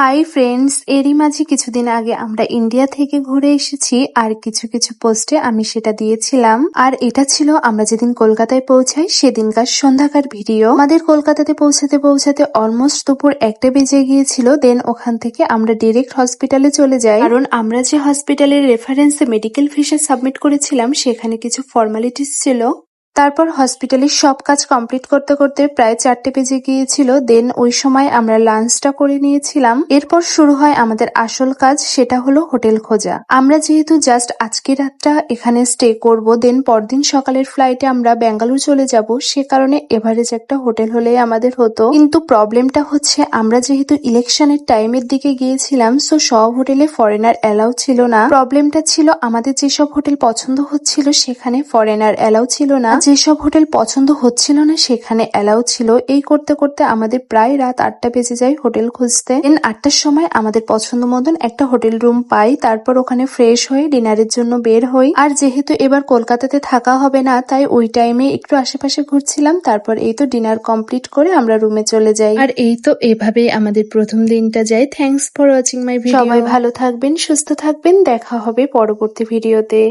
Hi friends, এরই মাঝে কিছুদিন আগে আমরা ইন্ডিয়া থেকে ঘুরে এসেছি আর কিছু কিছু পোস্টে আমি সেটা দিয়েছিলাম। আর এটা ছিল আমরা যেদিন কলকাতায় পৌঁছাই সেদিনকার সন্ধ্যাকার ভিডিও। আমাদের কলকাতাতে পৌঁছাতে পৌঁছাতে অলমোস্ট দুপুর 1টা বেজে গিয়েছিল। দেন ওখান থেকে আমরা ডিরেক্ট হসপিটালে চলে যাই, কারণ আমরা যে হসপিটালের রেফারেন্সে মেডিকেল ভিসা সাবমিট করেছিলাম সেখানে কিছু ফর্মালিটিস ছিল। তারপর হসপিটালের সব কাজ কমপ্লিট করতে করতে প্রায় 4টে বেজে গিয়েছিল। দেন ওই সময় আমরা লাঞ্চটা করে নিয়েছিলাম। এরপর শুরু হয় আমাদের আসল কাজ, সেটা হলো হোটেল খোঁজা। আমরা যেহেতু জাস্ট আজকে রাতটা এখানে স্টে করব, দেন পরদিন সকালের ফ্লাইটে আমরা ব্যাঙ্গালোর চলে যাব, সে কারণে এভারেজ একটা হোটেল হলেই আমাদের হতো। কিন্তু প্রবলেমটা হচ্ছে আমরা যেহেতু ইলেকশনের টাইমের দিকে গিয়েছিলাম, সো সব হোটেলে ফরেনার অ্যালাউ ছিল না। প্রবলেমটা ছিল আমাদের যেসব হোটেল পছন্দ হচ্ছিল সেখানে ফরেনার অ্যালাউ ছিল না, যেসব হোটেল পছন্দ হচ্ছিল না সেখানে অ্যালাউ ছিল। এই করতে করতে আমাদের প্রায় রাত 8টা বেজে যায় হোটেল খুঁজতে। দেন 8টার সময় আমাদের পছন্দ মতন একটা হোটেল রুম পাই। তারপর ওখানে ফ্রেশ হয়ে ডিনারের জন্য বের হই। আর যেহেতু এবার কলকাতাতে থাকা হবে না, তাই ওই টাইমে একটু আশেপাশে ঘুরছিলাম। তারপর এই তো ডিনার কমপ্লিট করে আমরা রুমে চলে যাই। আর এই তো এভাবে আমাদের প্রথম দিনটা যায়। Thanks for watching my video. সবাই ভালো থাকবেন, সুস্থ থাকবেন, দেখা হবে পরবর্তী ভিডিওতে।